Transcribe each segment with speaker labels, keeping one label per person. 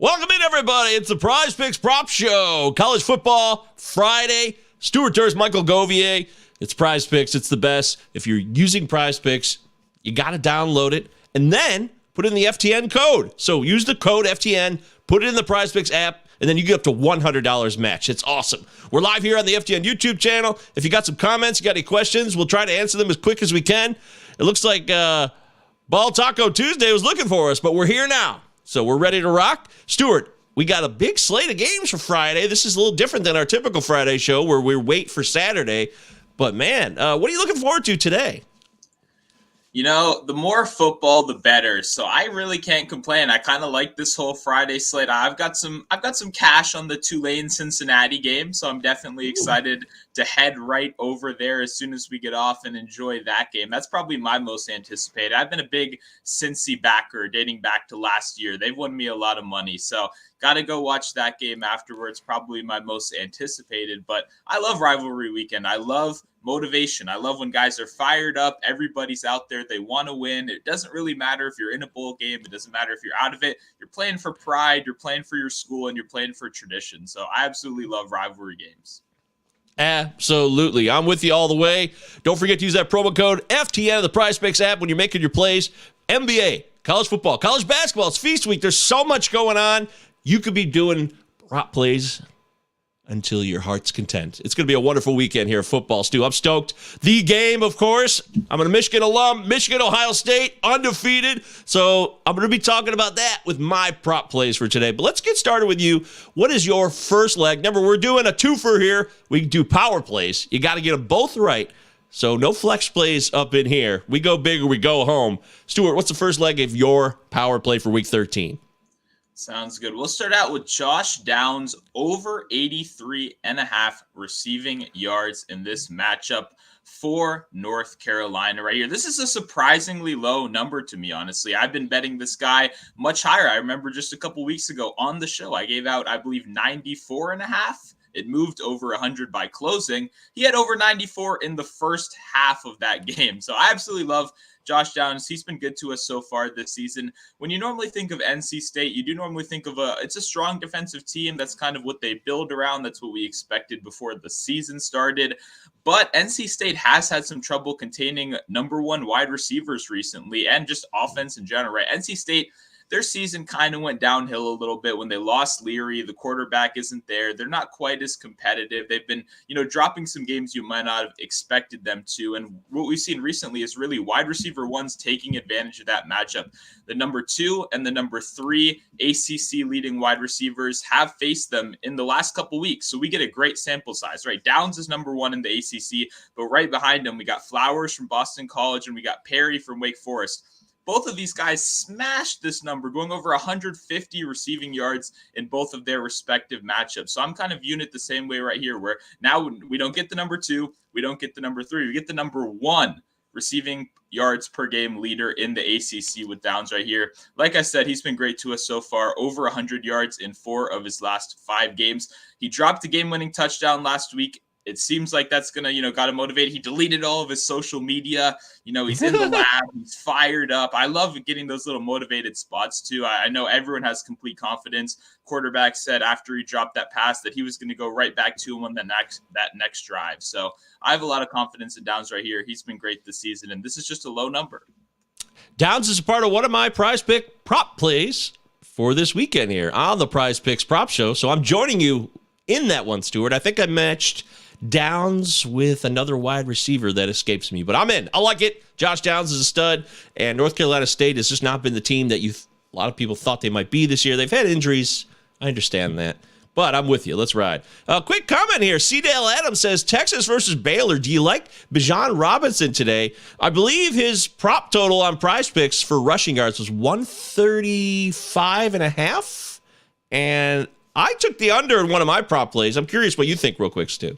Speaker 1: Welcome in, everybody. It's the PrizePicks Prop Show. College football Friday. Stuart Durst, Michael Govier. It's PrizePicks. It's the best. If you're using PrizePicks, you got to download it and then put in the FTN code. So use the code FTN, put it in the PrizePicks app, and then you get up to $100 match. It's awesome. We're live here on the FTN YouTube channel. If you got some comments, you got any questions, we'll try to answer them as quick as we can. It looks like Ball Taco Tuesday was looking for us, but we're here now. So we're ready to rock. Stuart, we got a big slate of games for Friday. This is a little different than our typical Friday show where we wait for Saturday. But, man, what are you looking forward to today?
Speaker 2: You know, the more football, the better. So I really can't complain. I kind of like this whole Friday slate. I've got some cash on the Tulane-Cincinnati game, so I'm definitely excited to head right over there as soon as we get off and enjoy that game. That's probably my most anticipated. I've been a big Cincy backer dating back to last year. They've won me a lot of money, so got to go watch that game afterwards. Probably my most anticipated, but I love rivalry weekend. I love motivation. I love when guys are fired up. Everybody's out there. They want to win. It doesn't really matter if you're in a bowl game. It doesn't matter if you're out of it. You're playing for pride. You're playing for your school, and you're playing for tradition. So I absolutely love rivalry games.
Speaker 1: Absolutely. I'm with you all the way. Don't forget to use that promo code FTN of the PrizePicks app when you're making your plays. NBA, college football, college basketball. It's feast week. There's so much going on. You could be doing prop plays until your heart's content. It's going to be a wonderful weekend here at Football Stu. I'm stoked. The game, of course. I'm a Michigan alum. Michigan, Ohio State, undefeated. So I'm going to be talking about that with my prop plays for today. But let's get started with you. What is your first leg? Remember, we're doing a twofer here. We do power plays. You got to get them both right. So no flex plays up in here. We go big or we go home. Stuart, what's the first leg of your power play for week 13?
Speaker 2: Sounds good. We'll start out with Josh Downs over 83.5 receiving yards in this matchup for North Carolina right here. This is a surprisingly low number to me, honestly. I've been betting this guy much higher. I remember just a couple weeks ago on the show, I gave out, I believe, 94.5. It moved over 100 by closing. He had over 94 in the first half of that game. So I absolutely love Josh Downs. He's been good to us so far this season. When you normally think of NC State, you do normally think of it's a strong defensive team. That's kind of what they build around. That's what we expected before the season started. But NC State has had some trouble containing number one wide receivers recently and just offense in general, right? NC State, their season kind of went downhill a little bit when they lost Leary. The quarterback isn't there. They're not quite as competitive. They've been, dropping some games you might not have expected them to. And what we've seen recently is really wide receiver ones taking advantage of that matchup. The number 2 and the number 3 ACC leading wide receivers have faced them in the last couple weeks. So we get a great sample size, right? Downs is number 1 in the ACC, but right behind him, we got Flowers from Boston College and we got Perry from Wake Forest. Both of these guys smashed this number, going over 150 receiving yards in both of their respective matchups. So I'm kind of viewing it the same way right here, where now we don't get the number 2, we don't get the number 3, we get the number 1 receiving yards per game leader in the ACC with Downs right here. Like I said, he's been great to us so far, over 100 yards in 4 of his last 5 games. He dropped a game-winning touchdown last week. It seems like that's going to, got to motivate. He deleted all of his social media. He's in the lab. He's fired up. I love getting those little motivated spots, too. I know everyone has complete confidence. Quarterback said after he dropped that pass that he was going to go right back to him on that next drive. So I have a lot of confidence in Downs right here. He's been great this season, and this is just a low number.
Speaker 1: Downs is a part of one of my PrizePick prop plays for this weekend here on the PrizePicks Prop Show. So I'm joining you in that one, Stuart. I think I matched Downs with another wide receiver that escapes me, but I'm in. I like it. Josh Downs is a stud, and North Carolina State has just not been the team that a lot of people thought they might be this year. They've had injuries. I understand that, but I'm with you. Let's ride. Quick comment here. C-Dale Adams says, Texas versus Baylor. Do you like Bijan Robinson today? I believe his prop total on PrizePicks for rushing yards was 135.5, and I took the under in one of my prop plays. I'm curious what you think real quick, Stu.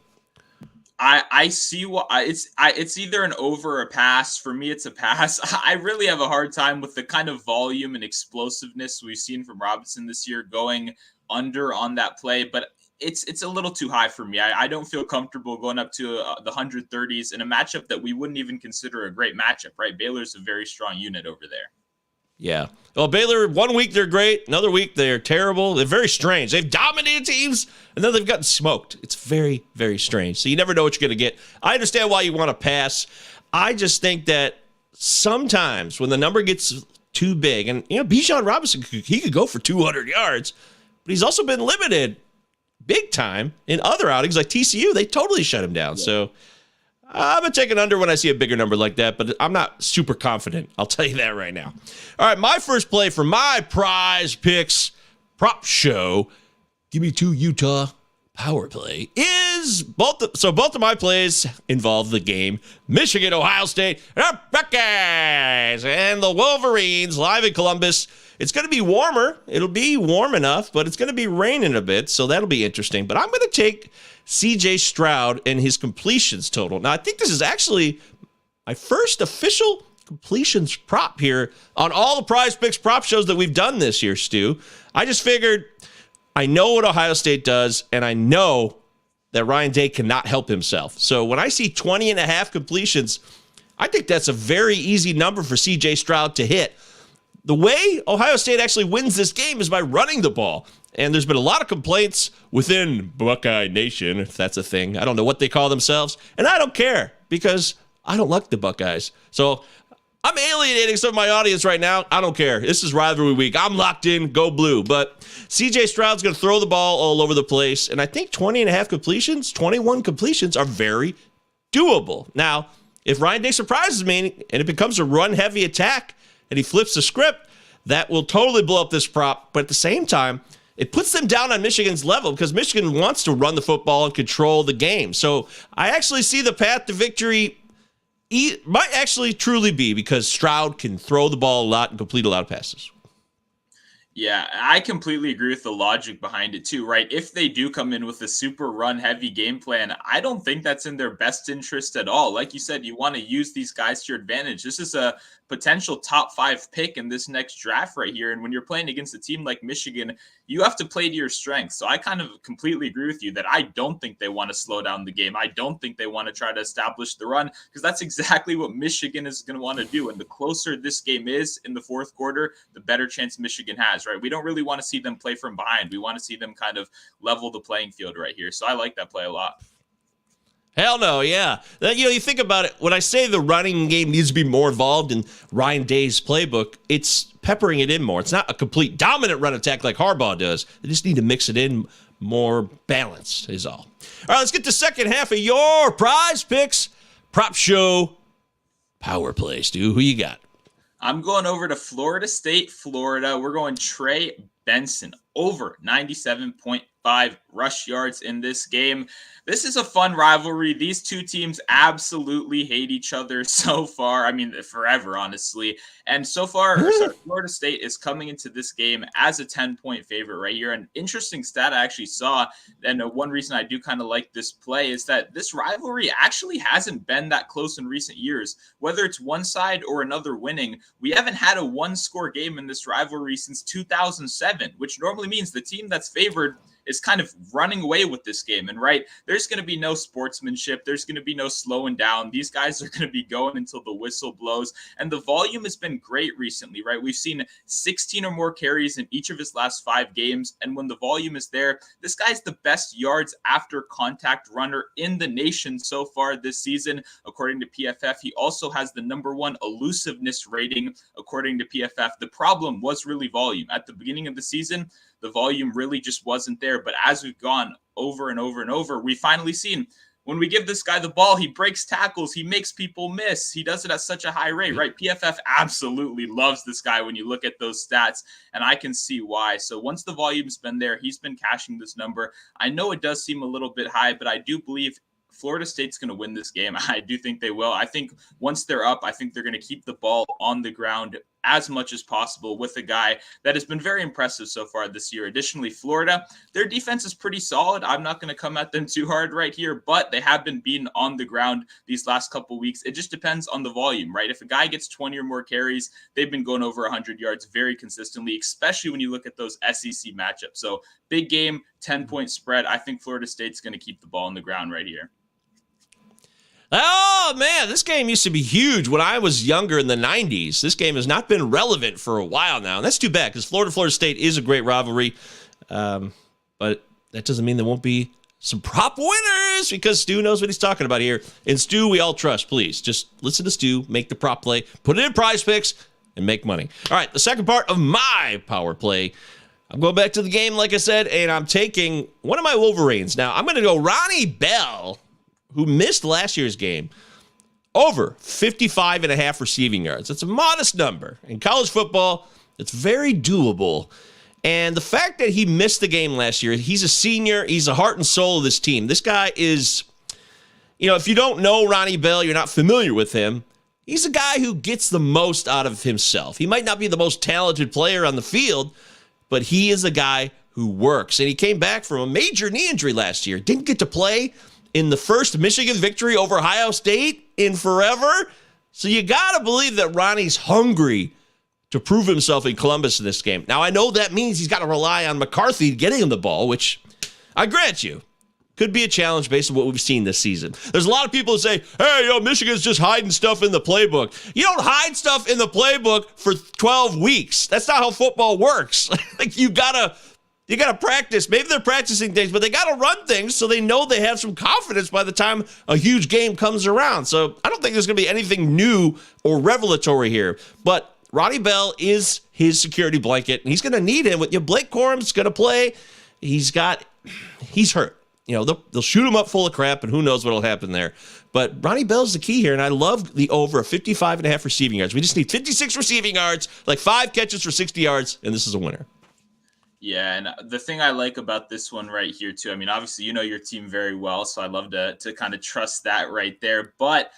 Speaker 2: I see what it's either an over or a pass. For me, it's a pass. I really have a hard time with the kind of volume and explosiveness we've seen from Robinson this year going under on that play, but it's a little too high for me. I don't feel comfortable going up to the 130s in a matchup that we wouldn't even consider a great matchup, right? Baylor's a very strong unit over there.
Speaker 1: Yeah. Well, Baylor, one week they're great. Another week they're terrible. They're very strange. They've dominated teams, and then they've gotten smoked. It's very, very strange. So you never know what you're going to get. I understand why you want to pass. I just think that sometimes when the number gets too big, and, Bijan Robinson, he could go for 200 yards, but he's also been limited big time in other outings like TCU. They totally shut him down. Yeah. So I'm going to take an under when I see a bigger number like that, but I'm not super confident. I'll tell you that right now. All right, my first play for my PrizePicks prop show, give me 2 Utah power play, is both of my plays involve the game Michigan, Ohio State, and our Buckeyes, and the Wolverines live in Columbus. It's going to be warmer. It'll be warm enough, but it's going to be raining a bit, so that'll be interesting. But I'm going to take C.J. Stroud and his completions total. Now, I think this is actually my first official completions prop here on all the PrizePicks prop shows that we've done this year, Stu. I just figured I know what Ohio State does, and I know that Ryan Day cannot help himself. So when I see 20.5 completions, I think that's a very easy number for C.J. Stroud to hit. The way Ohio State actually wins this game is by running the ball. And there's been a lot of complaints within Buckeye Nation, if that's a thing. I don't know what they call themselves. And I don't care because I don't like the Buckeyes. So I'm alienating some of my audience right now. I don't care. This is rivalry week. I'm locked in. Go blue. But C.J. Stroud's going to throw the ball all over the place. And I think 20.5 completions, 21 completions are very doable. Now, if Ryan Day surprises me and it becomes a run-heavy attack, and he flips the script, that will totally blow up this prop. But at the same time, it puts them down on Michigan's level because Michigan wants to run the football and control the game. So I actually see the path to victory might actually truly be because Stroud can throw the ball a lot and complete a lot of passes.
Speaker 2: Yeah, I completely agree with the logic behind it too, right? If they do come in with a super run-heavy game plan, I don't think that's in their best interest at all. Like you said, you want to use these guys to your advantage. This is a potential top 5 pick in this next draft right here. And when you're playing against a team like Michigan, you have to play to your strengths. So I kind of completely agree with you that I don't think they want to slow down the game. I don't think they want to try to establish the run because that's exactly what Michigan is going to want to do. And the closer this game is in the fourth quarter, the better chance Michigan has, right? We don't really want to see them play from behind. We want to see them kind of level the playing field right here. So I like that play a lot.
Speaker 1: Hell no, yeah. You think about it, when I say the running game needs to be more involved in Ryan Day's playbook, it's peppering it in more. It's not a complete dominant run attack like Harbaugh does. They just need to mix it in more balanced is all. All right, let's get the second half of your PrizePicks prop show power play. Stu, who you got?
Speaker 2: I'm going over to Florida State, Florida. We're going Trey Benson over 97.5 rush yards in this game. This is a fun rivalry. These two teams absolutely hate each other so far. I mean, forever, honestly. And so far, Florida State is coming into this game as a 10-point favorite right here. An interesting stat I actually saw, and one reason I do kind of like this play is that this rivalry actually hasn't been that close in recent years. Whether it's one side or another winning, we haven't had a one-score game in this rivalry since 2007, which normally means the team that's favored is kind of running away with this game. And right, there's going to be no sportsmanship. There's going to be no slowing down. These guys are going to be going until the whistle blows. And the volume has been great recently, right? We've seen 16 or more carries in each of his last 5 games. And when the volume is there, this guy's the best yards after contact runner in the nation so far this season, according to PFF. He also has the #1 elusiveness rating, according to PFF. The problem was really volume. At the beginning of the season, the volume really just wasn't there. But as we've gone over and over and over, we finally seen when we give this guy the ball, he breaks tackles, he makes people miss. He does it at such a high rate, right? PFF absolutely loves this guy when you look at those stats, and I can see why. So once the volume's been there, he's been cashing this number. I know it does seem a little bit high, but I do believe Florida State's going to win this game. I do think they will. I think once they're up, I think they're going to keep the ball on the ground as much as possible with a guy that has been very impressive so far this year. Additionally, Florida, their defense is pretty solid. I'm not going to come at them too hard right here, but they have been beaten on the ground these last couple weeks. It just depends on the volume, right? If a guy gets 20 or more carries, they've been going over 100 yards very consistently, especially when you look at those SEC matchups. So big game, 10-point spread. I think Florida State's going to keep the ball on the ground right here.
Speaker 1: Oh, man, this game used to be huge when I was younger in the 90s. This game has not been relevant for a while now, and that's too bad because Florida State is a great rivalry. But that doesn't mean there won't be some prop winners because Stu knows what he's talking about here. And Stu, we all trust. Please, just listen to Stu, make the prop play, put it in PrizePicks, and make money. All right, the second part of my power play. I'm going back to the game, like I said, and I'm taking one of my Wolverines. Now, I'm going to go Ronnie Bell, who missed last year's game, over 55.5 receiving yards. That's a modest number. In college football, it's very doable. And the fact that he missed the game last year, he's a senior, he's the heart and soul of this team. This guy is, if you don't know Ronnie Bell, you're not familiar with him, he's a guy who gets the most out of himself. He might not be the most talented player on the field, but he is a guy who works. And he came back from a major knee injury last year. Didn't get to play in the first Michigan victory over Ohio State in forever. So you got to believe that Ronnie's hungry to prove himself in Columbus in this game. Now, I know that means he's got to rely on McCarthy getting him the ball, which I grant you could be a challenge based on what we've seen this season. There's a lot of people who say, hey, Michigan's just hiding stuff in the playbook. You don't hide stuff in the playbook for 12 weeks. That's not how football works. Like, you gotta practice. Maybe they're practicing things, but they gotta run things so they know they have some confidence by the time a huge game comes around. So I don't think there's gonna be anything new or revelatory here. But Ronnie Bell is his security blanket, and he's gonna need him. Blake Corum's gonna play. He's hurt. They'll shoot him up full of crap, and who knows what'll happen there. But Ronnie Bell's the key here, and I love the over 55.5 receiving yards. We just need 56 receiving yards, like 5 catches for 60 yards, and this is a winner.
Speaker 2: Yeah, and the thing I like about this one right here, too, I mean, obviously, you know your team very well, so I love to kind of trust that right there. But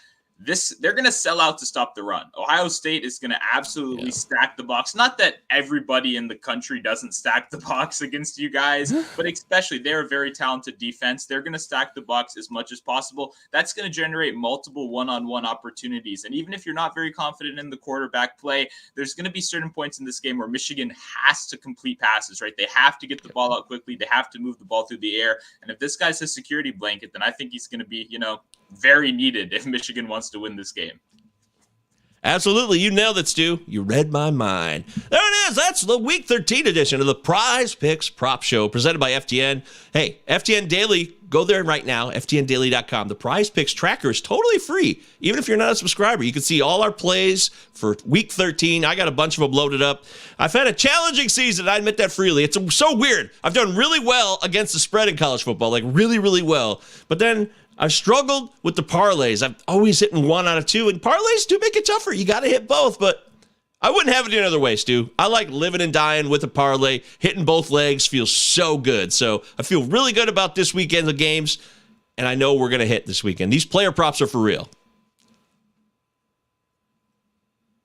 Speaker 2: they're going to sell out to stop the run. Ohio State is going to absolutely stack the box. Not that everybody in the country doesn't stack the box against you guys, but especially they're a very talented defense. They're going to stack the box as much as possible. That's going to generate multiple one-on-one opportunities. And even if you're not very confident in the quarterback play, there's going to be certain points in this game where Michigan has to complete passes, right? They have to get the ball out quickly. They have to move the ball through the air. And if this guy's a security blanket, then I think he's going to be, very needed if Michigan wants to win this game.
Speaker 1: Absolutely. You nailed it, Stu. You read my mind. There it is. That's the Week 13 edition of the PrizePicks Prop Show presented by FTN. Hey, FTN Daily, go there right now, ftndaily.com. The PrizePicks tracker is totally free. Even if you're not a subscriber, you can see all our plays for Week 13. I got a bunch of them loaded up. I've had a challenging season. I admit that freely. It's so weird. I've done really well against the spread in college football, like really, really well. But then I've struggled with the parlays. I'm always hitting 1 out of 2, and parlays do make it tougher. You got to hit both, but I wouldn't have it any other way, Stu. I like living and dying with a parlay. Hitting both legs feels so good. So I feel really good about this weekend of games, and I know we're going to hit this weekend. These player props are for real.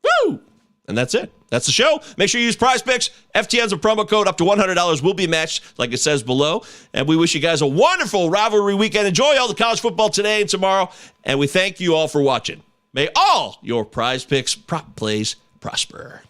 Speaker 1: Woo! And that's it. That's the show. Make sure you use PrizePicks. FTN's a promo code. Up to $100 will be matched, like it says below. And we wish you guys a wonderful rivalry weekend. Enjoy all the college football today and tomorrow. And we thank you all for watching. May all your PrizePicks prop plays prosper.